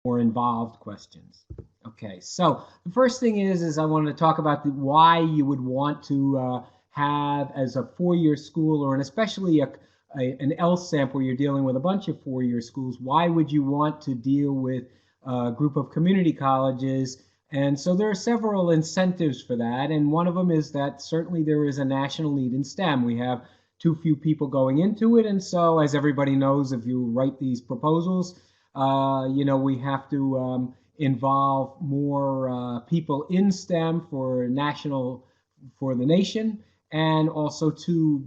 more involved questions. Okay, so the first thing is I wanted to talk about why you would want to have as a four-year school, or especially an LSAMP where you're dealing with a bunch of four-year schools. Why would you want to deal with a group of community colleges? And so there are several incentives for that, and one of them is that certainly there is a national need in STEM. We have too few people going into it, and so as everybody knows, if you write these proposals, we have to involve more people in STEM for the nation, and also to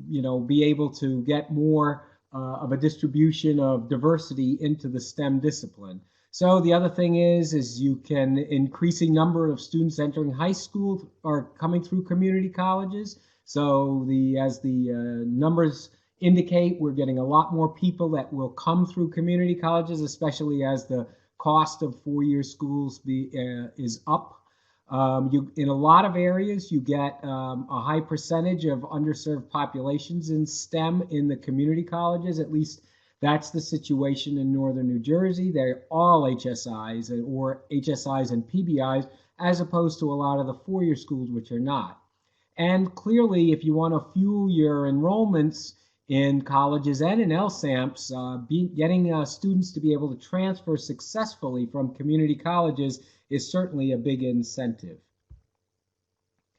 be able to get more of a distribution of diversity into the STEM discipline. So the other thing is you can increasing number of students entering high school or coming through community colleges. So as the numbers indicate, we're getting a lot more people that will come through community colleges, especially as the cost of four-year schools is up. In a lot of areas, you get a high percentage of underserved populations in STEM in the community colleges. At least that's the situation in northern New Jersey. They're all HSIs or HSIs and PBIs, as opposed to a lot of the four-year schools, which are not. And clearly, if you want to fuel your enrollments in colleges and in LSAMPs, getting students to be able to transfer successfully from community colleges is certainly a big incentive.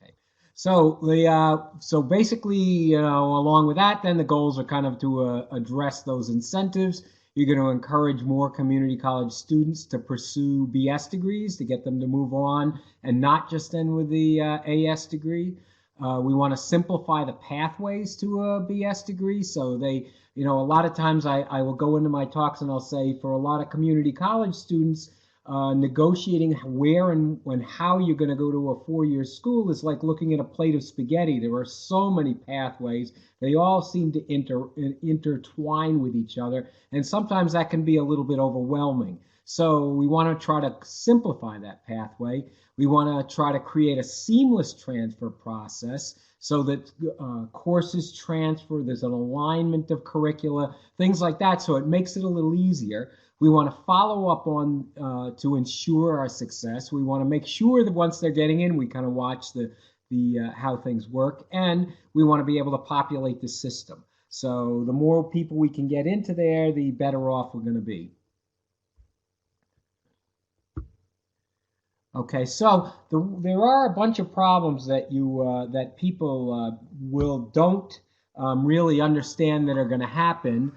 Okay, so basically, along with that, then the goals are kind of to address those incentives. You're going to encourage more community college students to pursue BS degrees to get them to move on and not just end with the AS degree. We want to simplify the pathways to a BS degree. So a lot of times I will go into my talks and I'll say for a lot of community college students, negotiating where and how you're going to go to a four-year school is like looking at a plate of spaghetti. There are so many pathways. They all seem to intertwine with each other. And sometimes that can be a little bit overwhelming. So we want to try to simplify that pathway. We want to try to create a seamless transfer process so that courses transfer, there's an alignment of curricula, things like that, so it makes it a little easier. We want to follow up on to ensure our success. We want to make sure that once they're getting in, we kind of watch the how things work, and we want to be able to populate the system. So the more people we can get into there, the better off we're going to be. Okay, so there are a bunch of problems that that people don't really understand that are going to happen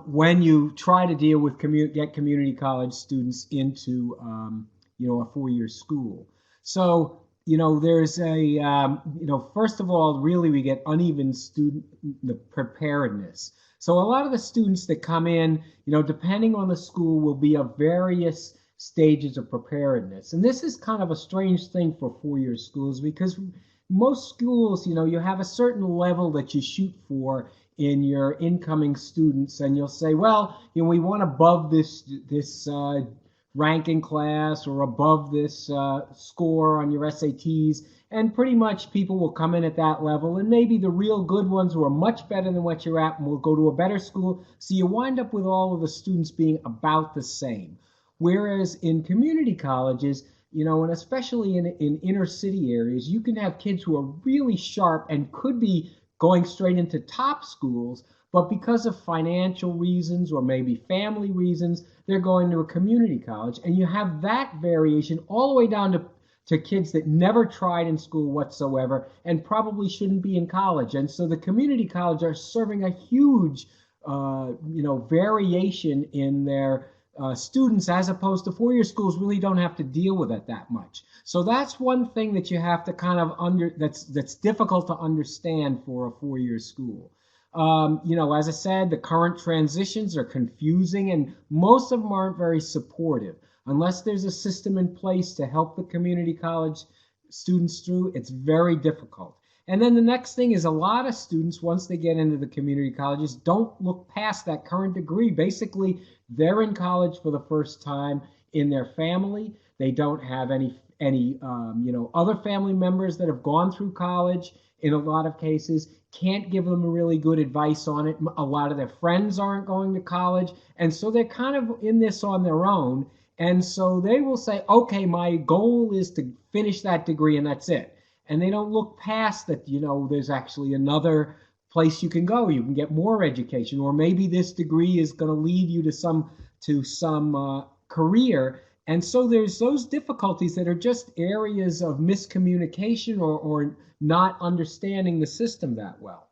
when you try to deal with get community college students into a four-year school. So there's first of all, really we get uneven student preparedness. So a lot of the students that come in, depending on the school, will be of various stages of preparedness. And this is kind of a strange thing for four-year schools, because most schools, you have a certain level that you shoot for in your incoming students, and you'll say, well, we want above this ranking class or above this score on your SATs, and pretty much people will come in at that level, and maybe the real good ones who are much better than what you're at and will go to a better school. So you wind up with all of the students being about the same. Whereas in community colleges, and especially in inner city areas, you can have kids who are really sharp and could be going straight into top schools, but because of financial reasons or maybe family reasons, they're going to a community college. And you have that variation all the way down to kids that never tried in school whatsoever and probably shouldn't be in college. And so the community colleges are serving a huge, variation in their students, as opposed to four-year schools really don't have to deal with it that much. So that's one thing that you have to kind of that's difficult to understand for a four-year school. As I said, the current transitions are confusing, and most of them aren't very supportive. Unless there's a system in place to help the community college students through, it's very difficult. And then the next thing is a lot of students, once they get into the community colleges, don't look past that current degree. Basically, they're in college for the first time in their family. They don't have any other family members that have gone through college. In a lot of cases, can't give them really good advice on it. A lot of their friends aren't going to college, and so they're kind of in this on their own. And so they will say, okay, my goal is to finish that degree and that's it. And they don't look past that, there's actually another place you can go. You can get more education, or maybe this degree is going to lead you to some career. And so there's those difficulties that are just areas of miscommunication or not understanding the system that well.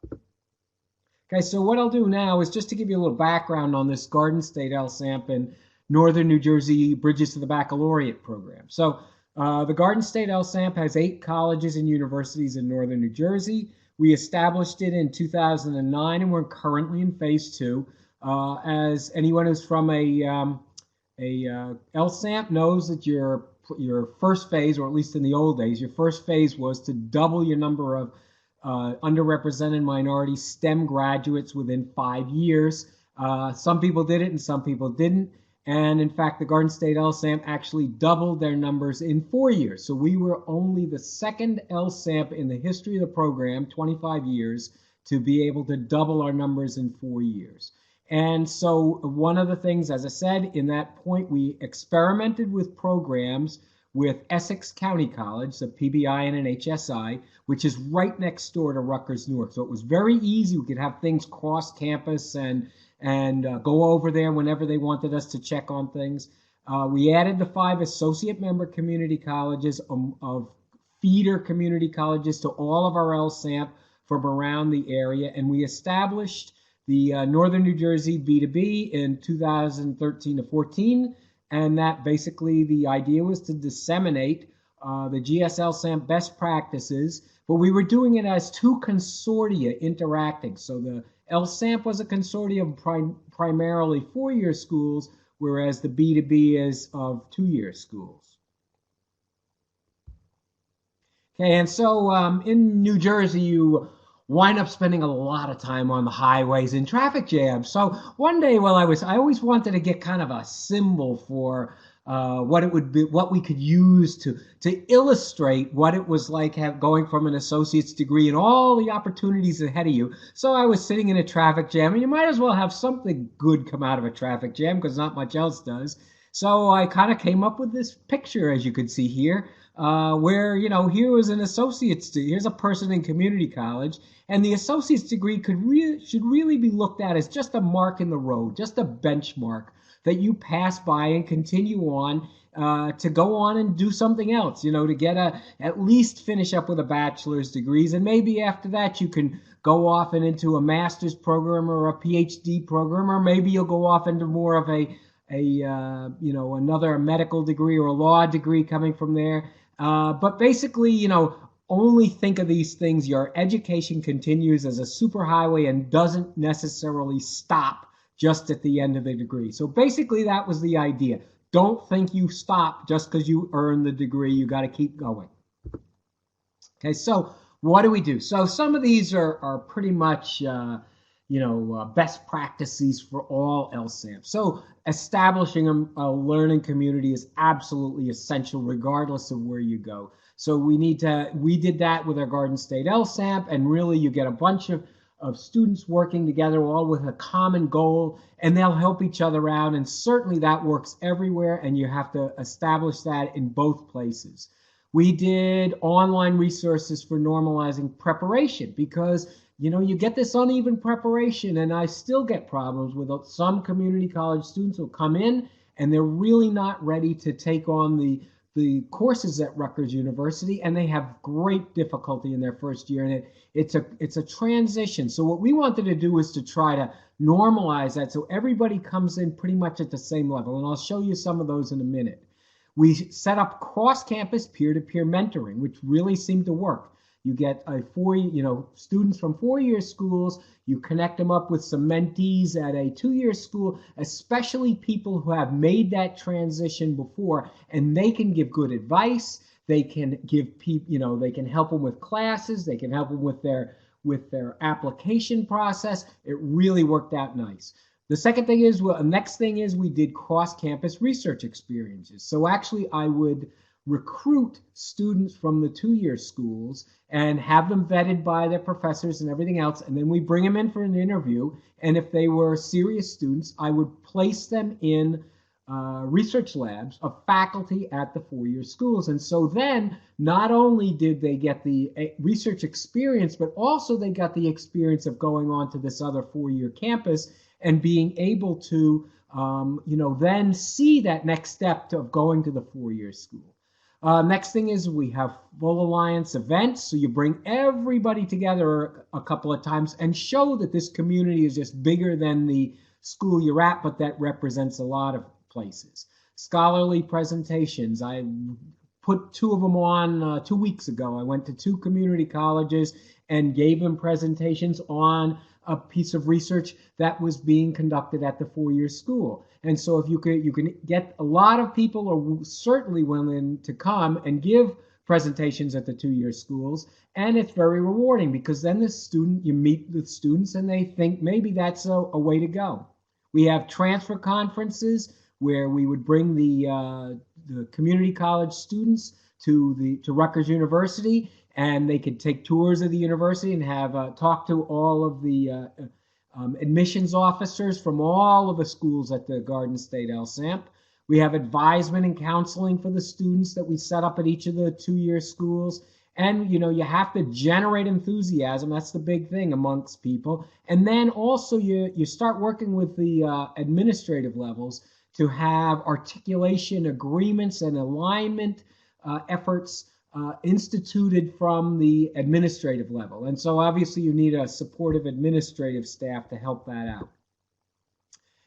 Okay, so what I'll do now is just to give you a little background on this Garden State LSAMP in Northern New Jersey Bridges to the Baccalaureate program. So the Garden State LSAMP has 8 colleges and universities in Northern New Jersey. We established it in 2009, and we're currently in phase 2. As anyone who's from a LSAMP knows that your first phase, or at least in the old days, your first phase was to double your number of underrepresented minority STEM graduates within 5 years. Some people did it and some people didn't. And in fact, the Garden State LSAMP actually doubled their numbers in 4 years. So we were only the second LSAMP in the history of the program, 25 years, to be able to double our numbers in 4 years. And so one of the things, as I said, in that point, we experimented with programs with Essex County College, a PBI and an HSI, which is right next door to Rutgers Newark. So it was very easy. We could have things cross campus and go over there whenever they wanted us to check on things. We added the 5 associate member community colleges of feeder community colleges to all of our LSAMP from around the area, and we established the Northern New Jersey B2B in 2013 to 14, and that basically the idea was to disseminate the GSLSAMP best practices, but we were doing it as 2 consortia interacting. So the LSAMP was a consortium of primarily 4-year schools, whereas the B2B is of 2-year schools. Okay, and so in New Jersey, you wind up spending a lot of time on the highways and traffic jams. So one day while I always wanted to get kind of a symbol for what it would be, what we could use to illustrate what it was like going from an associate's degree and all the opportunities ahead of you. So I was sitting in a traffic jam, and you might as well have something good come out of a traffic jam because not much else does. So I kind of came up with this picture, as you can see here, where, here was an associate's degree. Here's a person in community college, and the associate's degree should really be looked at as just a mark in the road, just a benchmark that you pass by and continue on to go on and do something else, to get at least finish up with a bachelor's degrees. And maybe after that you can go off and into a master's program or a PhD program, or maybe you'll go off into more of another medical degree or a law degree coming from there. But basically, only think of these things. Your education continues as a superhighway and doesn't necessarily stop just at the end of the degree. So basically, that was the idea. Don't think you stop just because you earned the degree. You got to keep going. Okay, so what do we do? So some of these are pretty much best practices for all LSAMP. So establishing a learning community is absolutely essential regardless of where you go. So we did that with our Garden State LSAMP, and really you get a bunch of students working together all with a common goal, and they'll help each other out, and certainly that works everywhere, and you have to establish that in both places. We did online resources for normalizing preparation because you get this uneven preparation, and I still get problems with some community college students who come in and they're really not ready to take on the courses at Rutgers University, and they have great difficulty in their first year, and it's a transition. So what we wanted to do is to try to normalize that so everybody comes in pretty much at the same level, and I'll show you some of those in a minute. We set up cross-campus peer-to-peer mentoring, which really seemed to work. You get students from 4-year schools, you connect them up with some mentees at a 2-year school, especially people who have made that transition before, and they can give good advice. They can give people, they can help them with classes, they can help them with their application process. It really worked out nice. The next thing is we did cross-campus research experiences. So actually I would recruit students from the 2-year schools and have them vetted by their professors and everything else, and then we bring them in for an interview, and if they were serious students, I would place them in research labs of faculty at the four-year schools. And so then not only did they get the research experience, but also they got the experience of going on to this other four-year campus and being able to, then see that next step of going to the four-year school. Next thing is we have full alliance events. So you bring everybody together a couple of times and show that this community is just bigger than the school you're at, but that represents a lot of places. Scholarly presentations. I put two of them on 2 weeks ago. I went to two community colleges and gave them presentations on a piece of research that was being conducted at the four-year school. And so if you can get a lot of people are certainly willing to come and give presentations at the two-year schools, and it's very rewarding because then you meet with students and they think maybe that's a way to go. We have transfer conferences where we would bring the community college students to Rutgers University, and they could take tours of the university and have talk to all of the admissions officers from all of the schools at the Garden State LSAMP. We have advisement and counseling for the students that we set up at each of the two-year schools. And, you have to generate enthusiasm. That's the big thing amongst people. And then also you start working with the administrative levels to have articulation agreements and alignment efforts instituted from the administrative level. And so obviously you need a supportive administrative staff to help that out.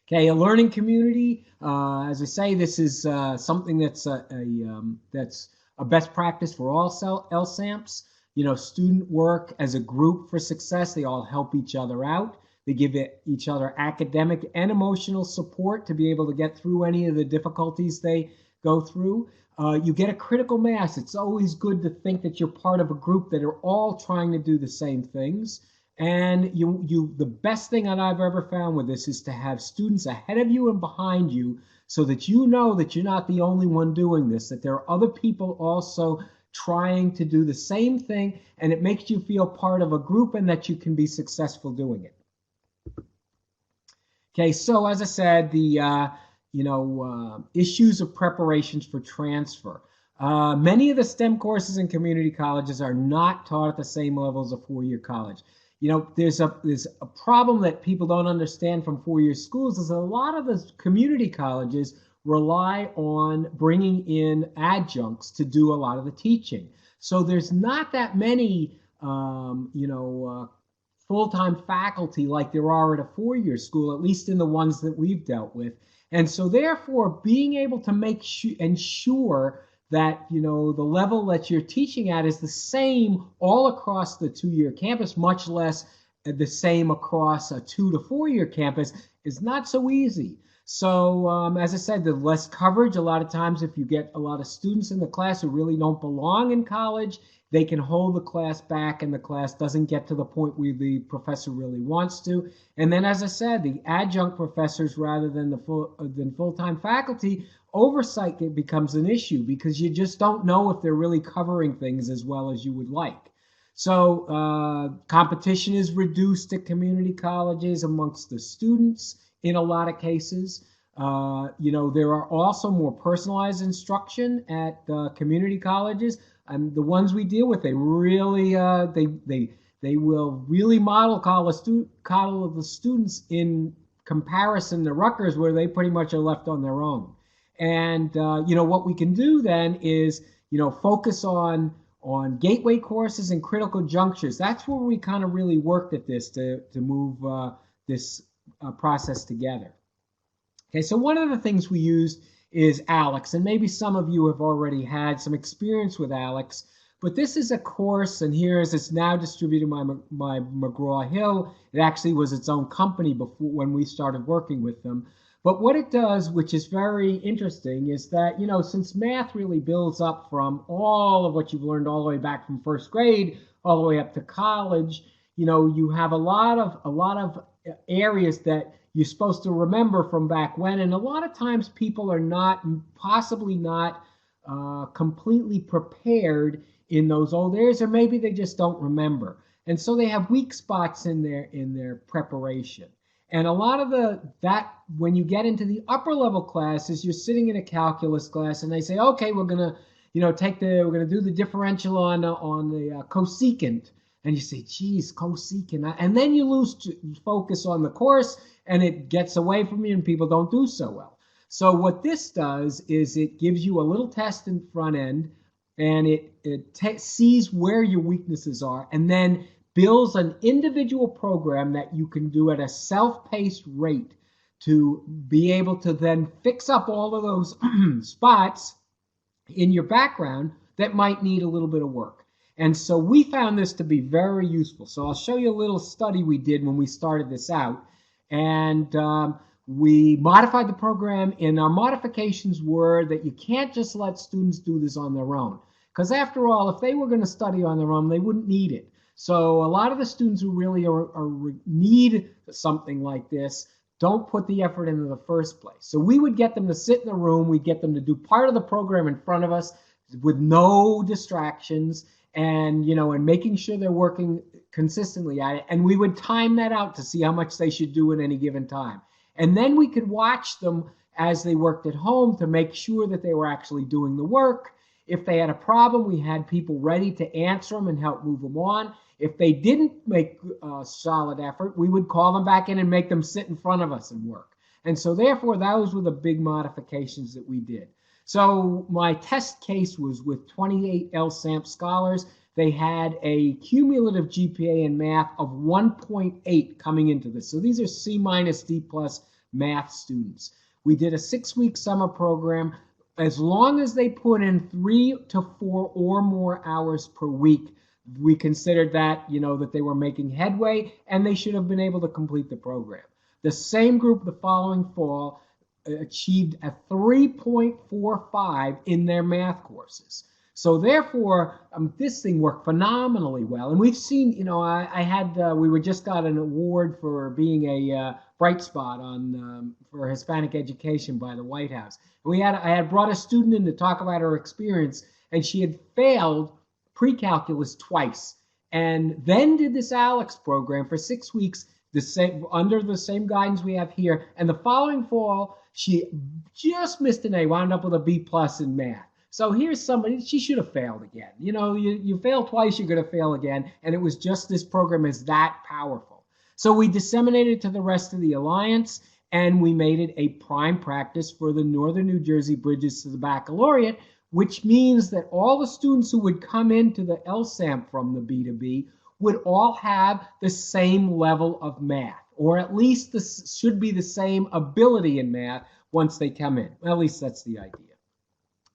Okay, a learning community. As I say, this is something that's a best practice for all LSAMPs. Student work as a group for success. They all help each other out. They give each other academic and emotional support to be able to get through any of the difficulties they go through. You get a critical mass. It's always good to think that you're part of a group that are all trying to do the same things. And the best thing that I've ever found with this is to have students ahead of you and behind you so that you know that you're not the only one doing this, that there are other people also trying to do the same thing, and it makes you feel part of a group and that you can be successful doing it. Okay, so as I said, the issues of preparations for transfer. Many of the STEM courses in community colleges are not taught at the same level as a four-year college. There's a problem that people don't understand from four-year schools is a lot of the community colleges rely on bringing in adjuncts to do a lot of the teaching. So there's not that many, full-time faculty like there are at a four-year school, at least in the ones that we've dealt with. And so therefore, being able to ensure that, the level that you're teaching at is the same all across the two-year campus, much less the same across a 2 to 4 year campus, is not so easy. So as I said, the less coverage, a lot of times if you get a lot of students in the class who really don't belong in college, they can hold the class back and the class doesn't get to the point where the professor really wants to. And then, as I said, the adjunct professors rather than the full-time faculty, oversight becomes an issue because you just don't know if they're really covering things as well as you would like. So competition is reduced at community colleges amongst the students in a lot of cases. There are also more personalized instruction at community colleges. And the ones we deal with, they really they will really model coddle the students in comparison to Rutgers, where they pretty much are left on their own. And what we can do then is focus on gateway courses and critical junctures. That's where we kind of really worked at this to move this process together. Okay, so one of the things we used is ALEX, and maybe some of you have already had some experience with ALEX, but this is a course, and here as it's now distributed by McGraw-Hill, it actually was its own company before when we started working with them. But what it does, which is very interesting, is that, since math really builds up from all of what you've learned all the way back from first grade, all the way up to college, you have a lot of areas that you're supposed to remember from back when. And a lot of times people are possibly not completely prepared in those old areas, or maybe they just don't remember. And so they have weak spots in their preparation. And a lot of that when you get into the upper level classes, you're sitting in a calculus class and they say, okay, we're gonna, we're gonna do the differential on the cosecant, and you say, geez, cosecant, and then you lose focus on the course, and it gets away from you, and people don't do so well. So what this does is it gives you a little test in front end, and it sees where your weaknesses are, and then builds an individual program that you can do at a self-paced rate to be able to then fix up all of those spots in your background that might need a little bit of work. And so we found this to be very useful. So I'll show you a little study we did when we started this out. And we modified the program, and our modifications were that you can't just let students do this on their own. Because after all, if they were going to study on their own, they wouldn't need it. So a lot of the students who really need something like this don't put the effort into the first place. So we would get them to sit in the room. We'd get them to do part of the program in front of us with no distractions, and and making sure they're working consistently at it. And we would time that out to see how much they should do at any given time. And then we could watch them as they worked at home to make sure that they were actually doing the work. If they had a problem, we had people ready to answer them and help move them on. If they didn't make a solid effort, we would call them back in and make them sit in front of us and work. And so therefore, those were the big modifications that we did. So my test case was with 28 LSAMP scholars. They had a cumulative GPA in math of 1.8 coming into this. So these are C minus D plus math students. We did a 6-week summer program. As long as they put in 3 to 4 or more hours per week, we considered that, that they were making headway, and they should have been able to complete the program. The same group the following fall achieved a 3.45 in their math courses. So therefore, this thing worked phenomenally well. And we've seen, we just got an award for being a bright spot for Hispanic education by the White House. I had brought a student in to talk about her experience, and she had failed pre-calculus twice, and then did this ALEX program for 6 weeks, under the same guidance we have here. And the following fall, she just missed an A, wound up with a B plus in math. So here's somebody, she should have failed again. You fail twice, you're going to fail again. And it was just, this program is that powerful. So we disseminated it to the rest of the Alliance, and we made it a prime practice for the Northern New Jersey Bridges to the Baccalaureate, which means that all the students who would come into the LSAMP from the B2B would all have the same level of math, or at least this should be the same ability in math once they come in. Well, at least that's the idea.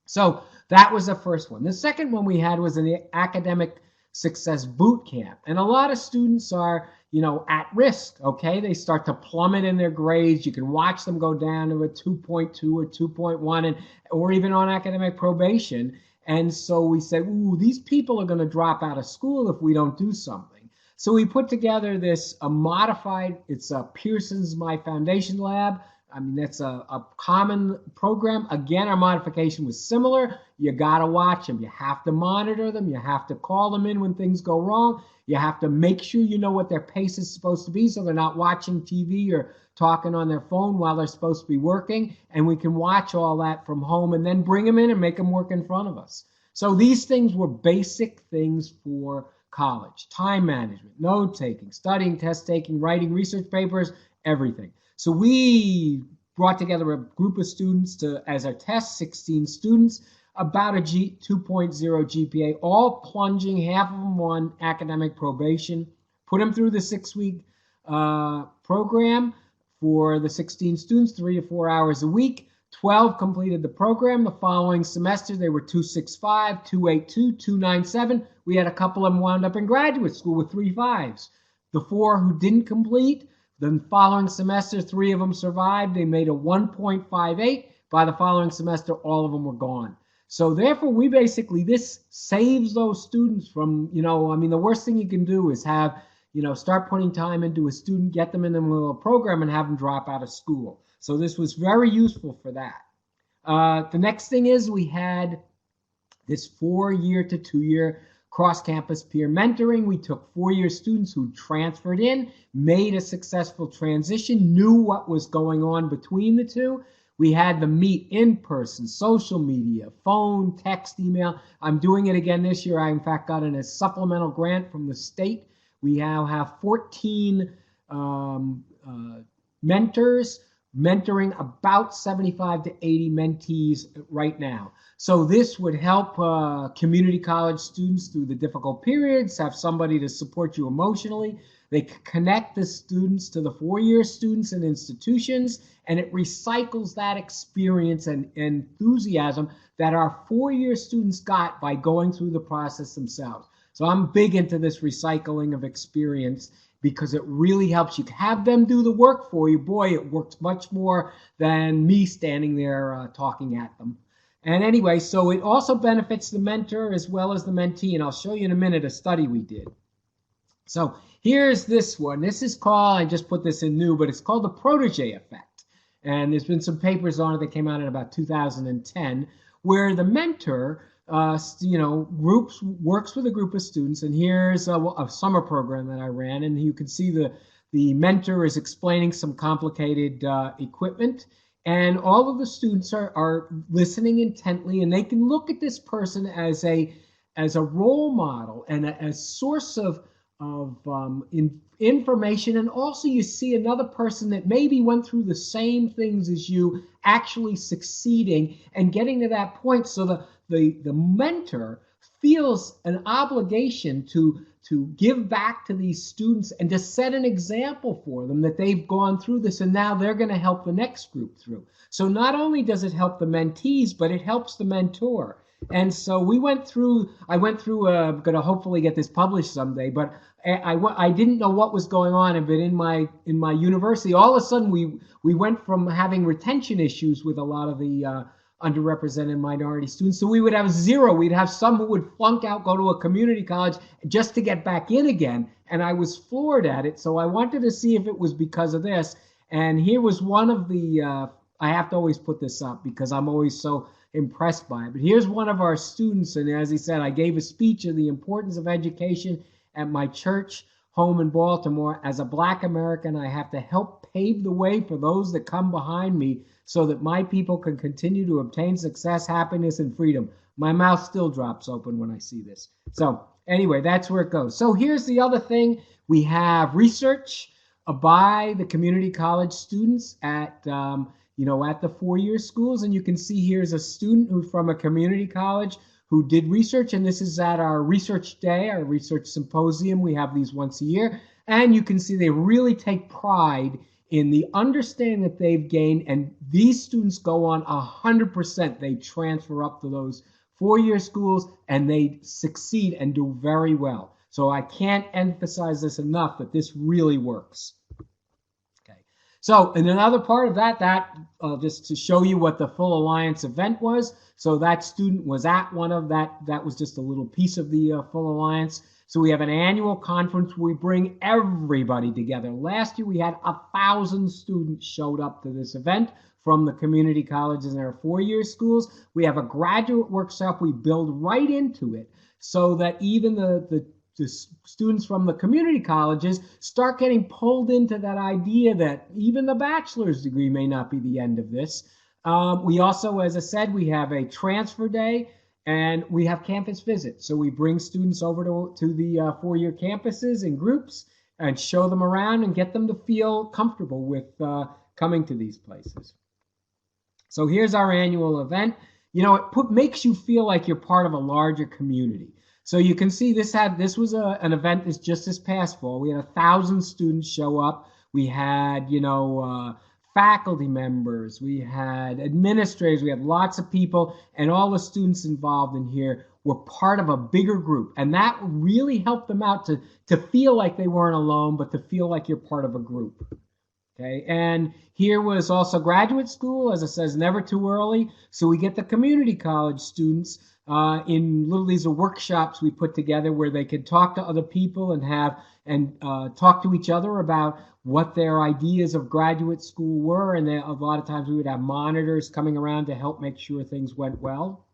So that was the first one. The second one we had was an academic success boot camp. And a lot of students are, at risk, okay? They start to plummet in their grades. You can watch them go down to a 2.2 or 2.1, or even on academic probation. And so we said, ooh, these people are going to drop out of school if we don't do something. So we put together this modified, it's a Pearson's My Foundation Lab. I mean, that's a common program. Again, our modification was similar. You got to watch them. You have to monitor them. You have to call them in when things go wrong. You have to make sure you know what their pace is supposed to be, so they're not watching TV or talking on their phone while they're supposed to be working. And we can watch all that from home and then bring them in and make them work in front of us. So these things were basic things for college: time management, note taking, studying, test taking, writing research papers, everything. So we brought together a group of students as our test, 16 students, about a 2.0 GPA, all plunging, half of them on academic probation, put them through the 6-week program for the 16 students, 3 to 4 hours a week. 12 completed the program. The following semester, they were 265, 282, 297. We had a couple of them wound up in graduate school with 3 5s. The 4 who didn't complete, the following semester, 3 of them survived. They made a 1.58. By the following semester, all of them were gone. So therefore, this saves those students from, the worst thing you can do is have, start putting time into a student, get them in the middle of a program, and have them drop out of school. So this was very useful for that. The next thing is we had this 4-year to 2-year cross-campus peer mentoring. We took four-year students who transferred in, made a successful transition, knew what was going on between the two. We had them meet in person, social media, phone, text, email. I'm doing it again this year. I, in fact, got a supplemental grant from the state. We now have 14 mentors mentoring about 75 to 80 mentees right now. So this would help community college students through the difficult periods, have somebody to support you emotionally. They connect the students to the four-year students and institutions, and it recycles that experience and enthusiasm that our four-year students got by going through the process themselves. So I'm big into this recycling of experience because it really helps you have them do the work for you. Boy, it works much more than me standing there talking at them. And anyway, so it also benefits the mentor as well as the mentee. And I'll show you in a minute a study we did. So here's this one. This is called, I just put this in new, but it's called the protege effect. And there's been some papers on it that came out in about 2010, where the mentor works with a group of students. And here's a summer program that I ran, and you can see the mentor is explaining some complicated equipment, and all of the students are listening intently, and they can look at this person as a role model and a source of information. And also you see another person that maybe went through the same things as you actually succeeding and getting to that point. So the mentor feels an obligation to give back to these students and to set an example for them that they've gone through this, and now they're going to help the next group through. So not only does it help the mentees, but it helps the mentor. And so I went through, I'm going to hopefully get this published someday, but I didn't know what was going on. But in my university, all of a sudden we went from having retention issues with a lot of the underrepresented minority students. So we would have zero. We'd have some who would flunk out, go to a community college just to get back in again. And I was floored at it. So I wanted to see if it was because of this. And here was one of the, I have to always put this up because I'm always so impressed by it. But here's one of our students. And as he said, I gave a speech of the importance of education at my church home in Baltimore. As a Black American, I have to help pave the way for those that come behind me so that my people can continue to obtain success, happiness, and freedom. My mouth still drops open when I see this. So anyway, that's where it goes. So here's the other thing. We have research by the community college students at the four-year schools. And you can see here's a student who's from a community college who did research. And this is at our research day, our research symposium. We have these once a year. And you can see they really take pride in the understanding that they've gained. And these students go on 100%. They transfer up to those four-year schools and they succeed and do very well. So I can't emphasize this enough that this really works. Okay. So in another part of that just to show you what the Full Alliance event was. So that student was at one of that was just a little piece of the Full Alliance. So we have an annual conference where we bring everybody together. Last year we had 1,000 students showed up to this event from the community colleges and our four-year schools. We have a graduate workshop we build right into it so that even the students from the community colleges start getting pulled into that idea that even the bachelor's degree may not be the end of this. We also, as I said, we have a transfer day. And we have campus visits. So we bring students over to the four-year campuses in groups and show them around and get them to feel comfortable with coming to these places. So here's our annual event. It makes you feel like you're part of a larger community. So you can see this was an event that's just this past fall. We had 1,000 students show up. We had, faculty members, we had administrators, we had lots of people, and all the students involved in here were part of a bigger group. And that really helped them out to feel like they weren't alone, but to feel like you're part of a group. Okay, and here was also graduate school, as it says, never too early. So we get the community college students these are workshops we put together where they could talk to other people and talk to each other about what their ideas of graduate school were. And a lot of times we would have monitors coming around to help make sure things went well.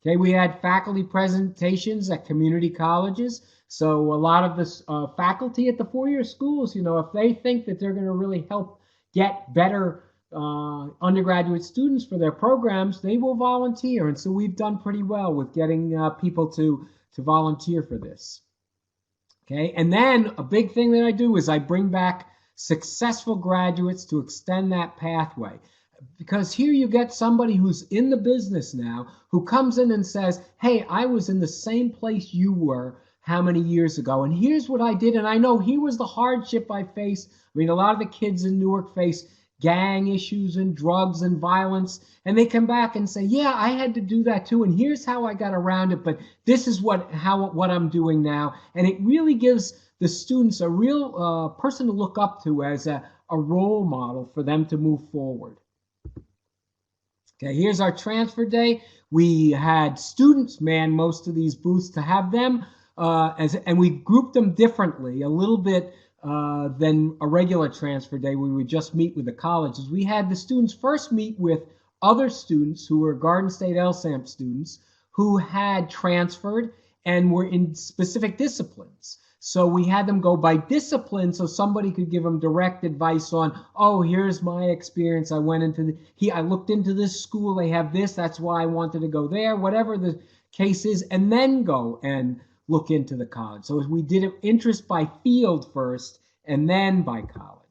Okay, we had faculty presentations at community colleges. So a lot of the faculty at the four-year schools, if they think that they're going to really help get better undergraduate students for their programs, they will volunteer. And so we've done pretty well with getting people to volunteer for this. Okay, and then a big thing that I do is I bring back successful graduates to extend that pathway. Because here you get somebody who's in the business now who comes in and says, hey, I was in the same place you were how many years ago, and here's what I did, and I know here was the hardship I faced. I mean, a lot of the kids in Newark face gang issues and drugs and violence, and they come back and say, yeah, I had to do that too, and here's how I got around it, but this is what I'm doing now. And it really gives the students a real person to look up to as a role model for them to move forward. Okay, here's our transfer day. We had students man most of these booths to have them, and we grouped them differently a little bit than a regular transfer day where we would just meet with the colleges. We had the students first meet with other students who were Garden State LSAMP students who had transferred and were in specific disciplines. So we had them go by discipline so somebody could give them direct advice on, oh, here's my experience. I went into I looked into this school. They have this. That's why I wanted to go there, whatever the case is, and then go and look into the college. So we did it interest by field first and then by college.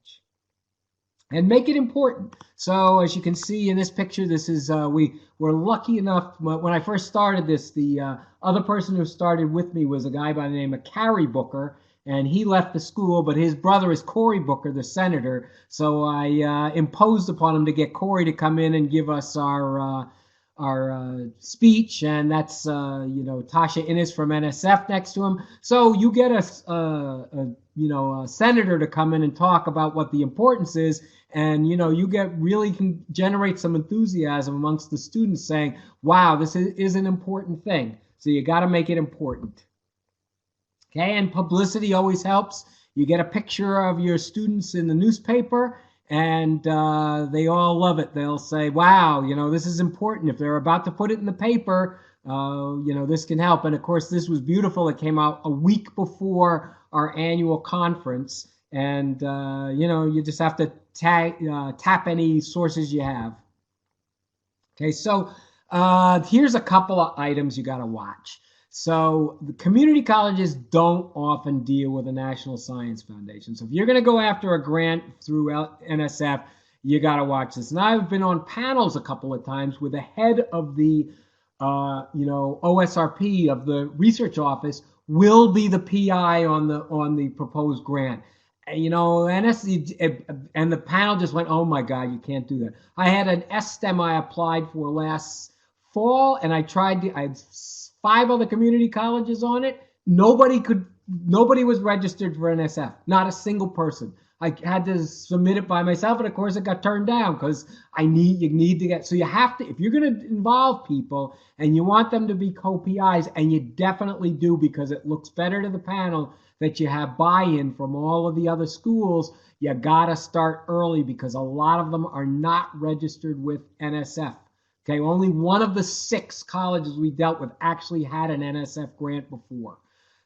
And make it important. So as you can see in this picture, this is, we were lucky enough, when I first started this, the other person who started with me was a guy by the name of Carrie Booker, and he left the school, but his brother is Cory Booker, the senator. So I imposed upon him to get Cory to come in and give us our speech, and that's Tasha Innes from NSF next to him. So you get a senator to come in and talk about what the importance is, and you can generate some enthusiasm amongst the students saying, wow, this is an important thing. So you got to make it important. Okay, and publicity always helps. You get a picture of your students in the newspaper, and they all love it. They'll say, wow, this is important. If they're about to put it in the paper, this can help. And of course, this was beautiful. It came out a week before our annual conference. And, you just have to tap any sources you have. Okay, so here's a couple of items you got to watch. So the community colleges don't often deal with a National Science Foundation. So if you're going to go after a grant through NSF, you got to watch this. And I've been on panels a couple of times with the head of the, OSRP of the research office will be the PI on the proposed grant. NSC, and the panel just went, oh my God, you can't do that. I had an STEM I applied for last fall, and I had 5 other community colleges on it. Nobody was registered for NSF. Not a single person. I had to submit it by myself, and of course it got turned down because you need to get, so you have to, if you're going to involve people and you want them to be co-PIs, and you definitely do because it looks better to the panel that you have buy-in from all of the other schools, you got to start early because a lot of them are not registered with NSF. Okay, only one of the 6 colleges we dealt with actually had an NSF grant before.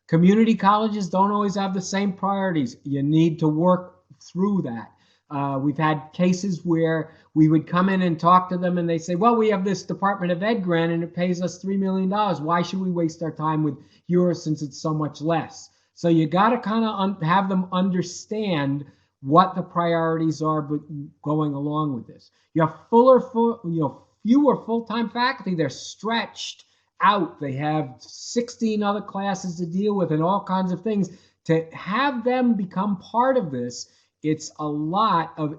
Community colleges don't always have the same priorities. You need to work through that. We've had cases where we would come in and talk to them and they say, well, we have this Department of Ed grant and it pays us $3 million. Why should we waste our time with yours since it's so much less? So you got to kind of have them understand what the priorities are going along with this. You have fewer full-time faculty. They're stretched out. They have 16 other classes to deal with and all kinds of things. To have them become part of this, it's a lot of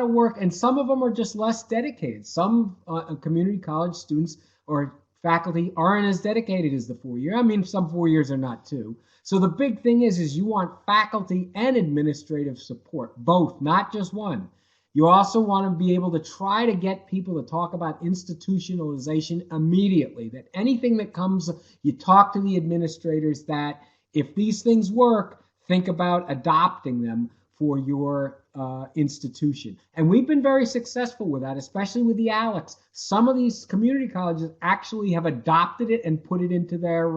work, and some of them are just less dedicated. Some community college students or faculty aren't as dedicated as the 4-year. I mean, some 4 years are not too. So the big thing is you want faculty and administrative support, both, not just one. You also want to be able to try to get people to talk about institutionalization immediately, that anything that comes, you talk to the administrators that if these things work, think about adopting them for your institution. And we've been very successful with that, especially with the ALEX. Some of these community colleges actually have adopted it and put it into their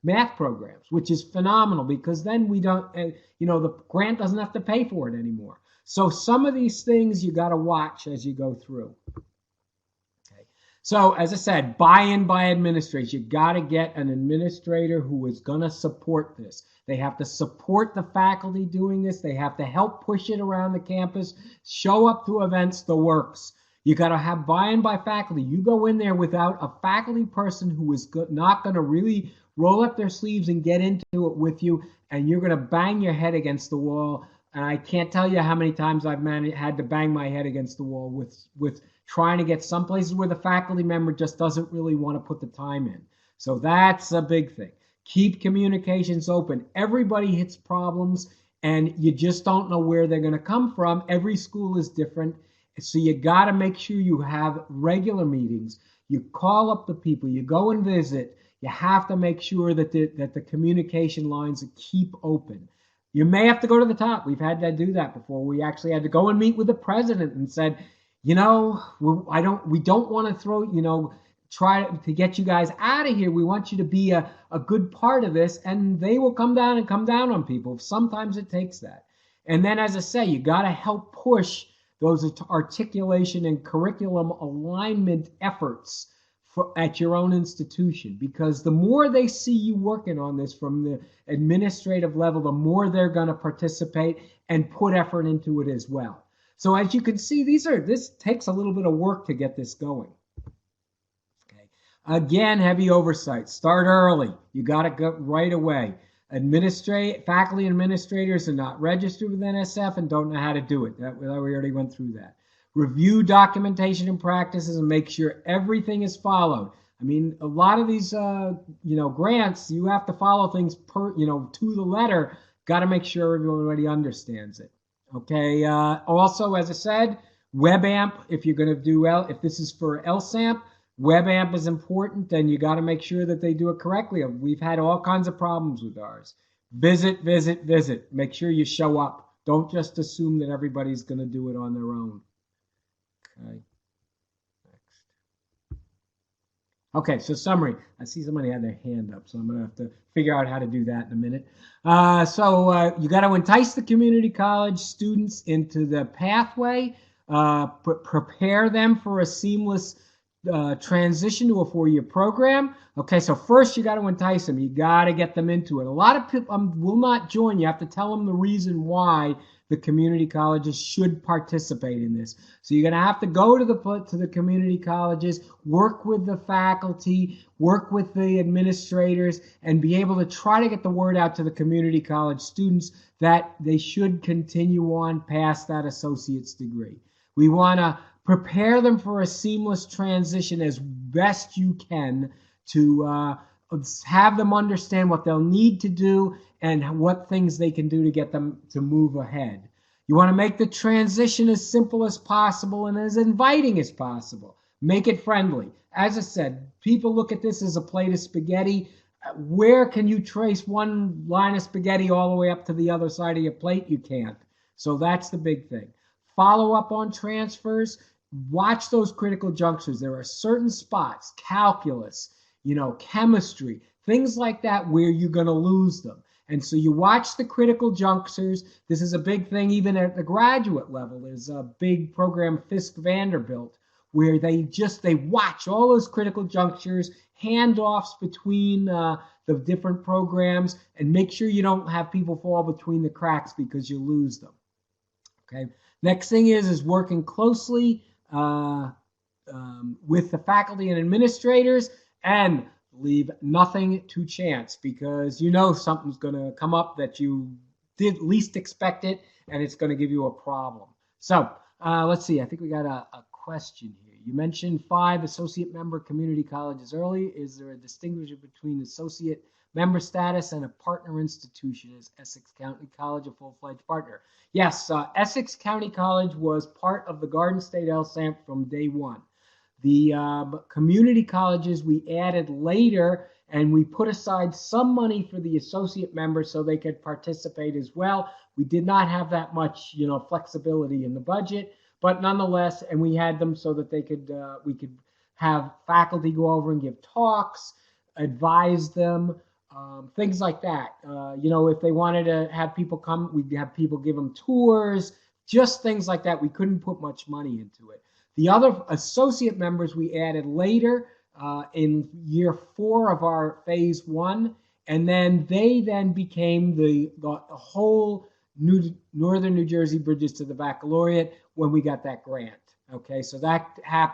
math programs, which is phenomenal, because then we don't, the grant doesn't have to pay for it anymore. So some of these things you got to watch as you go through. Okay. So as I said, buy-in by administrators. You got to get an administrator who is going to support this. They have to support the faculty doing this. They have to help push it around the campus, show up to events, the works. You got to have buy-in by faculty. You go in there without a faculty person who is not going to really roll up their sleeves and get into it with you, and you're going to bang your head against the wall. And I can't tell you how many times I've had to bang my head against the wall with trying to get some places where the faculty member just doesn't really want to put the time in. So that's a big thing. Keep communications open. Everybody hits problems, and you just don't know where they're going to come from. Every school is different. So you got to make sure you have regular meetings. You call up the people. You go and visit. You have to make sure that the communication lines keep open. You may have to go to the top. We've had to do that before. We actually had to go and meet with the president and said, we don't want to throw, try to get you guys out of here. We want you to be a good part of this. And they will come down on people. Sometimes it takes that. And then, as I say, you got to help push those articulation and curriculum alignment efforts at your own institution, because the more they see you working on this from the administrative level, the more they're going to participate and put effort into it as well. So as you can see, this takes a little bit of work to get this going. Okay. Again, heavy oversight. Start early. You got to go right away. Faculty administrators are not registered with NSF and don't know how to do it. We already went through that. Review documentation and practices and make sure everything is followed. I mean, a lot of these, grants, you have to follow things to the letter. Got to make sure everybody understands it. Okay. Also, as I said, WebAMP. If you're going to do if this is for LSAMP, WebAMP is important, and you got to make sure that they do it correctly. We've had all kinds of problems with ours. Visit. Make sure you show up. Don't just assume that everybody's going to do it on their own. Okay. Next. Okay, so summary. I see somebody had their hand up, so I'm going to have to figure out how to do that in a minute. So you got to entice the community college students into the pathway, prepare them for a seamless transition to a 4-year program. Okay, so first you got to entice them. You got to get them into it. A lot of people will not join. You have to tell them the reason why the community colleges should participate in this. So you're going to have to go to the community colleges, work with the faculty, work with the administrators, and be able to try to get the word out to the community college students that they should continue on past that associate's degree. We want to prepare them for a seamless transition as best you can to have them understand what they'll need to do and what things they can do to get them to move ahead. You want to make the transition as simple as possible and as inviting as possible. Make it friendly. As I said, people look at this as a plate of spaghetti. Where can you trace one line of spaghetti all the way up to the other side of your plate? You can't. So that's the big thing. Follow up on transfers. Watch those critical junctures. There are certain spots, calculus, chemistry, things like that, where you're going to lose them. And so you watch the critical junctures. This is a big thing even at the graduate level. There's a big program, Fisk Vanderbilt, where they watch all those critical junctures, handoffs between the different programs, and make sure you don't have people fall between the cracks because you lose them. Okay. Next thing is working closely with the faculty and administrators, and leave nothing to chance, because something's going to come up that you did least expect it, and it's going to give you a problem. So let's see. I think we got a question here. You mentioned 5 associate member community colleges early. Is there a distinction between associate member status and a partner institution? Is Essex County College a full-fledged partner? Yes, Essex County College was part of the Garden State LSAMP from day one. The community colleges we added later, and we put aside some money for the associate members so they could participate as well. We did not have that much, flexibility in the budget, but nonetheless, and we had them so that we could have faculty go over and give talks, advise them, things like that. If they wanted to have people come, we'd have people give them tours, just things like that. We couldn't put much money into it. The other associate members we added later in year 4 of our phase 1, and then they became the whole Northern New Jersey Bridges to the Baccalaureate when we got that grant. Okay, so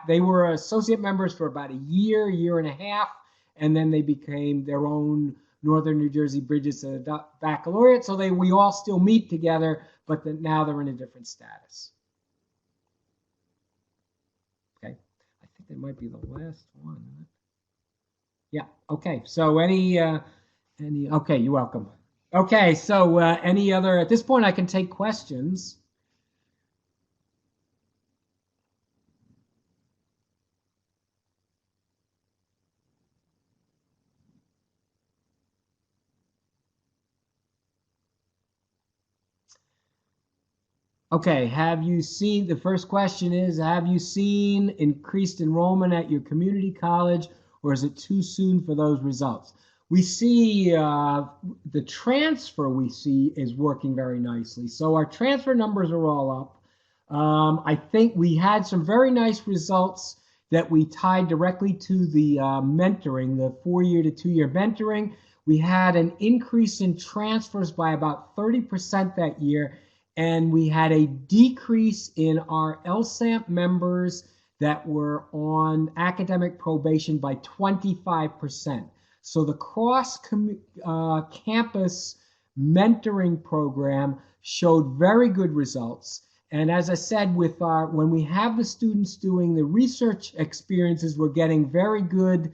they were associate members for about a year and a half, and then they became their own Northern New Jersey Bridges to the Baccalaureate. So we all still meet together, but now they're in a different status. Okay, I think that might be the last one. Yeah. Okay. So okay, you're welcome. Okay. So any other, at this point, I can take questions. Okay, the first question is, have you seen increased enrollment at your community college, or is it too soon for those results? We see the transfer we see is working very nicely. So our transfer numbers are all up. I think we had some very nice results that we tied directly to the mentoring, the 4-year to 2-year mentoring. We had an increase in transfers by about 30% that year. And we had a decrease in our LSAMP members that were on academic probation by 25%. So the cross-campus mentoring program showed very good results. And as I said, when we have the students doing the research experiences, we're getting very good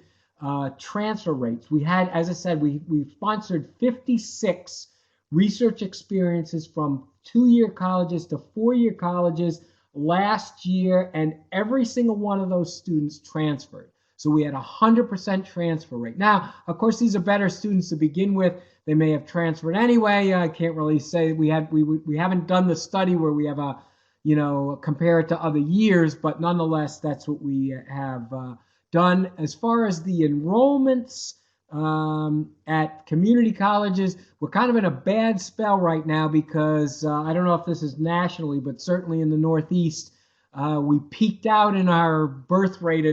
transfer rates. We had, as I said, we sponsored 56 research experiences from 2-year colleges to 4-year colleges last year, and every single one of those students transferred. So we had 100% transfer rate. Now, of course, these are better students to begin with. They may have transferred anyway. I can't really say we haven't done the study where we have compare it to other years, but nonetheless, that's what we have done. As far as the enrollments at community colleges, we're kind of in a bad spell right now because I don't know if this is nationally, but certainly in the Northeast, we peaked out in our birth rate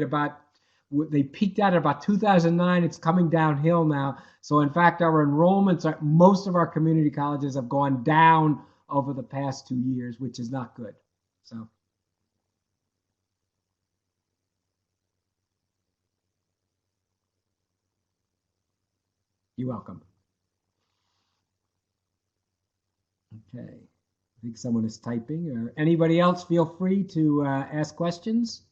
they peaked out at about 2009. It's coming downhill now. So in fact, our enrollments at most of our community colleges have gone down over the past 2 years, which is not good. So. You're welcome. Okay. I think someone is typing. Or anybody else, feel free to ask questions.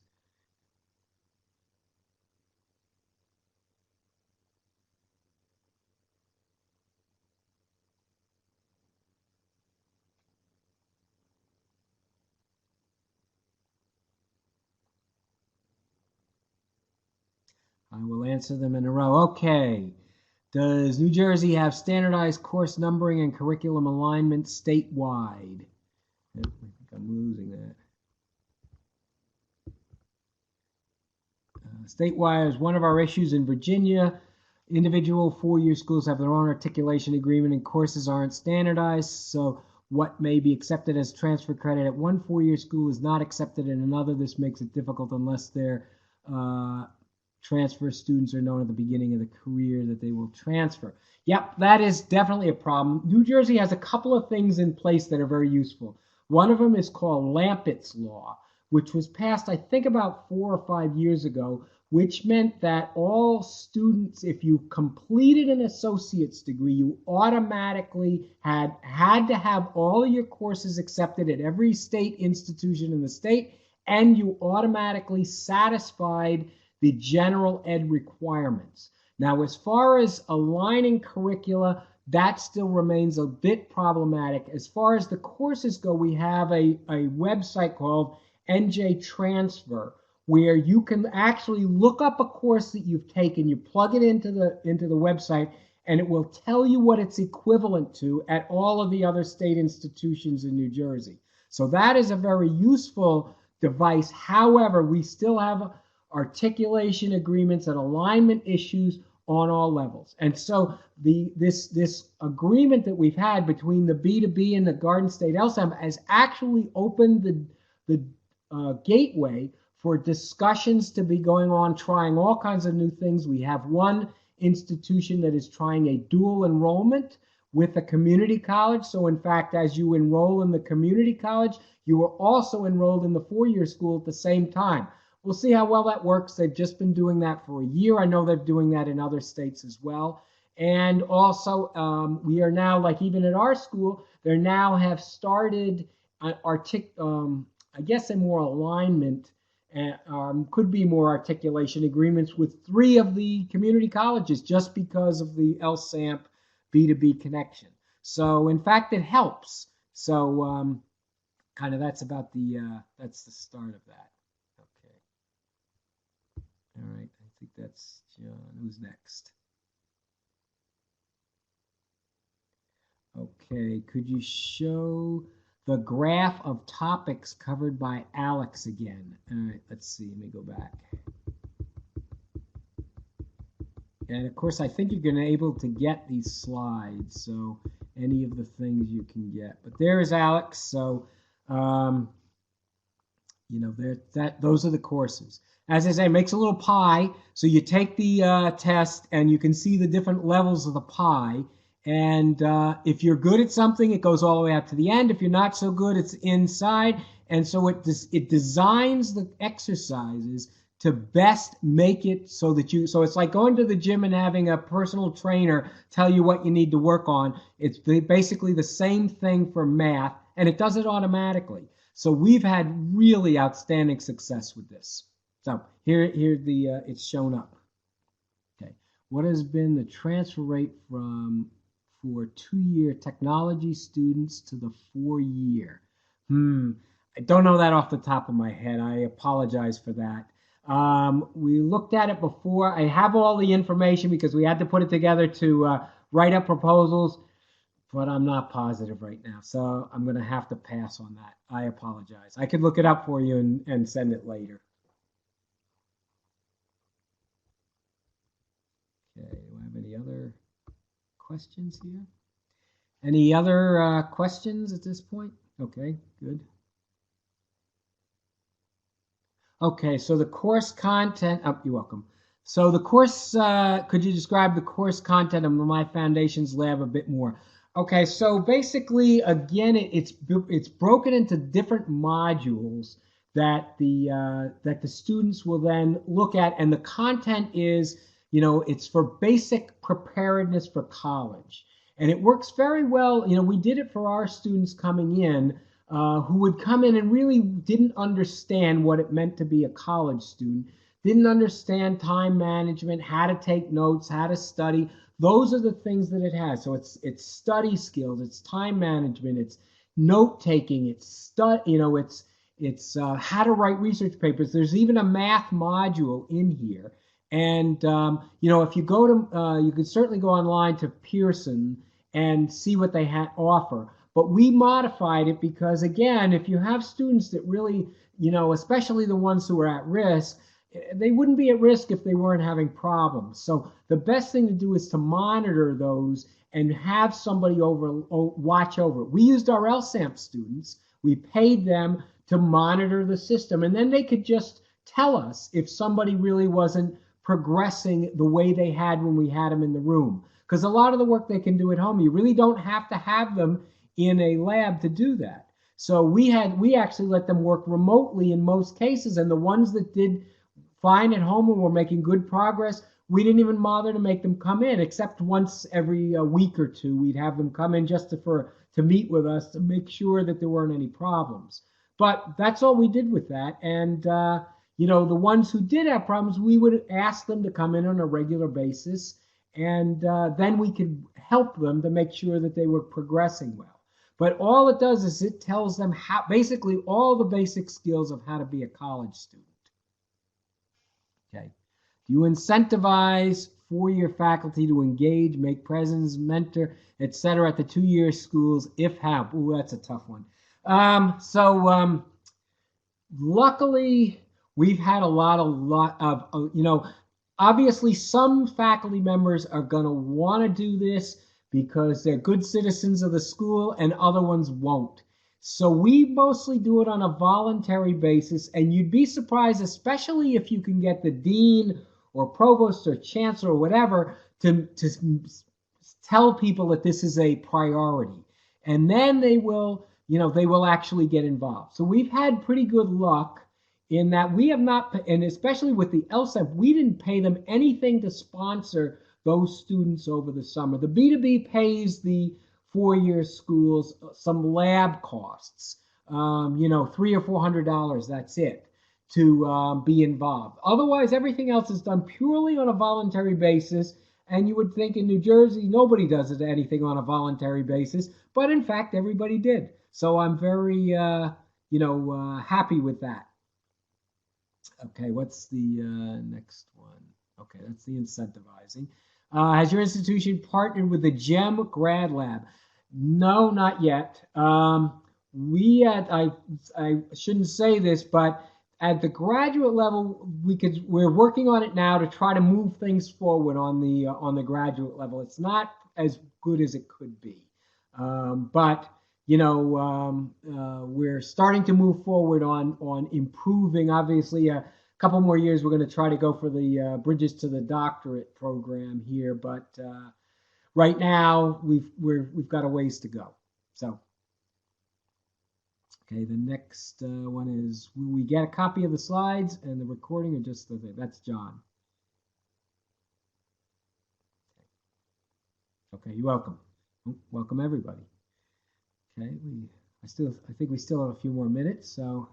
I will answer them in a row. Okay. Does New Jersey have standardized course numbering and curriculum alignment statewide? I think I'm losing that. Statewide is one of our issues in Virginia. Individual 4-year schools have their own articulation agreement and courses aren't standardized. So what may be accepted as transfer credit at one 4-year school is not accepted in another. This makes it difficult unless they're transfer students are known at the beginning of the career that they will transfer. Yep, that is definitely a problem. New Jersey has a couple of things in place that are very useful. One of them is called Lampett's Law, which was passed, I think, about 4 or 5 years ago, which meant that all students, if you completed an associate's degree, you automatically had to have all of your courses accepted at every state institution in the state, and you automatically satisfied the general ed requirements. Now, as far as aligning curricula, that still remains a bit problematic. As far as the courses go, we have a website called NJ Transfer, where you can actually look up a course that you've taken, you plug it into the website, and it will tell you what it's equivalent to at all of the other state institutions in New Jersey. So that is a very useful device. However, we still have articulation agreements and alignment issues on all levels. And so this agreement that we've had between the B2B and the Garden State LSAM has actually opened the gateway for discussions to be going on, trying all kinds of new things. We have one institution that is trying a dual enrollment with a community college. So in fact, as you enroll in the community college, you are also enrolled in the four-year school at the same time. We'll see how well that works. They've just been doing that for a year. I know they're doing that in other states as well. And also, we are now, like even at our school, they now have started, I guess, a more alignment, could be more articulation agreements with 3 of the community colleges just because of the LSAMP B2B connection. So in fact, it helps. So kind of that's about that's the start of that. Okay. All right. I think that's John. Who's next? Okay. Could you show the graph of topics covered by Alex again? All right. Let's see. Let me go back. And of course, I think you're going to be able to get these slides. So any of the things you can get. But there is Alex. So, you know, those are the courses. As I say, it makes a little pie. So you take the test and you can see the different levels of the pie. And if you're good at something, it goes all the way out to the end. If you're not so good, it's inside. And so it designs the exercises to best make it so that so it's like going to the gym and having a personal trainer tell you what you need to work on. It's basically the same thing for math, and it does it automatically. So we've had really outstanding success with this. So here it's shown up. Okay, what has been the transfer rate for 2-year technology students to the 4-year? I don't know that off the top of my head. I apologize for that. We looked at it before. I have all the information because we had to put it together to write up proposals, but I'm not positive right now. So I'm going to have to pass on that. I apologize. I could look it up for you and send it later. Okay, do I have any other questions here? Any other questions at this point? Okay, good. Okay, so the course content, you're welcome. So the course, could you describe the course content of My Foundations Lab a bit more? Okay, so basically, again, it's broken into different modules that the students will then look at, and the content is, you know, it's for basic preparedness for college. And it works very well. You know, we did it for our students coming in, who would come in and really didn't understand what it meant to be a college student, didn't understand time management, how to take notes, how to study. Those are the things that it has. So it's study skills, it's time management, it's note taking, it's it's how to write research papers. There's even a math module in here. And you know, if you go to, you can certainly go online to Pearson and see what they offer. But we modified it because, again, if you have students that really, you know, especially the ones who are at risk, they wouldn't be at risk if they weren't having problems. So the best thing to do is to monitor those and have somebody watch over it. We used our LSAMP students. We paid them to monitor the system, and then they could just tell us if somebody really wasn't progressing the way they had when we had them in the room. Because a lot of the work they can do at home, you really don't have to have them in a lab to do that. So we actually let them work remotely in most cases, and the ones that did fine at home and were making good progress, we didn't even bother to make them come in, except once every week or two. We'd have them come in just to meet with us to make sure that there weren't any problems. But that's all we did with that. And you know, the ones who did have problems, we would ask them to come in on a regular basis, and then we could help them to make sure that they were progressing well. But all it does is it tells them how, basically all the basic skills of how to be a college student. Okay. Do you incentivize four-year faculty to engage, make presents, mentor, etc. at the two-year schools? If how? Ooh, that's a tough one. Luckily, we've had a lot of, obviously some faculty members are going to want to do this because they're good citizens of the school and other ones won't. So we mostly do it on a voluntary basis, and you'd be surprised, especially if you can get the dean or provost or chancellor or whatever to tell people that this is a priority. And then they will actually get involved. So we've had pretty good luck in that we have not, and especially with the LSEP, we didn't pay them anything to sponsor those students over the summer. The B2B pays the four-year schools some lab costs, $300 or $400, that's it, to be involved. Otherwise, everything else is done purely on a voluntary basis. And you would think in New Jersey, nobody does anything on a voluntary basis. But in fact, everybody did. So I'm very, happy with that. Okay, what's the next one? Okay, that's the incentivizing. Has your institution partnered with the GEM Grad Lab? No, not yet. I shouldn't say this, but at the graduate level, we're working on it now to try to move things forward on the graduate level. It's not as good as it could be, but we're starting to move forward on improving. Obviously, a couple more years, we're going to try to go for the Bridges to the Doctorate program here, but right now we've got a ways to go. So. Okay, the next one is, will we get a copy of the slides and the recording or just the thing? That's John. Okay, you're welcome. Welcome everybody. Okay, I think we still have a few more minutes, so.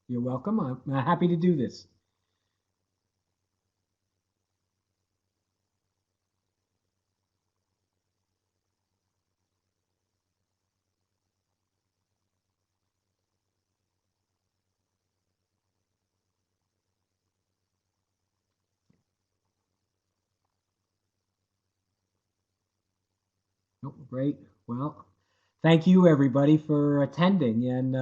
You're welcome. I'm happy to do this. Oh, great. Well, thank you everybody for attending. And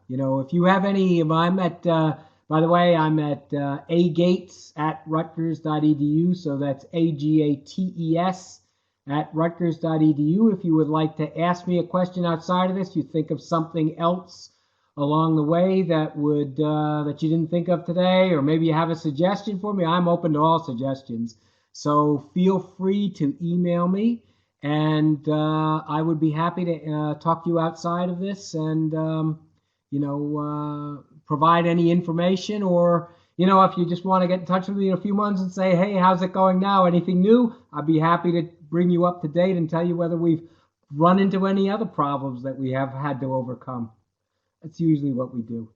if you have any, I'm at. By the way, I'm at agates at rutgers.edu. So that's AGATES at rutgers.edu. If you would like to ask me a question outside of this, you think of something else along the way that you didn't think of today, or maybe you have a suggestion for me, I'm open to all suggestions. So feel free to email me. And I would be happy to talk to you outside of this and, provide any information, or, if you just want to get in touch with me in a few months and say, hey, how's it going now? Anything new? I'd be happy to bring you up to date and tell you whether we've run into any other problems that we have had to overcome. That's usually what we do.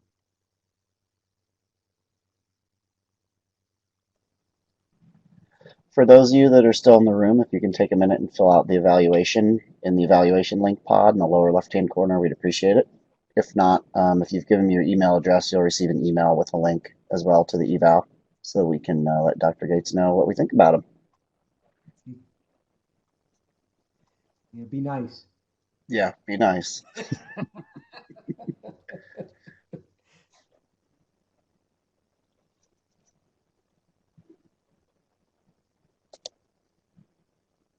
For those of you that are still in the room, if you can take a minute and fill out the evaluation in the evaluation link pod in the lower left-hand corner, we'd appreciate it. If not, if you've given me your email address, you'll receive an email with a link as well to the eval so that we can let Dr. Gates know what we think about him. Yeah, be nice. Yeah, be nice.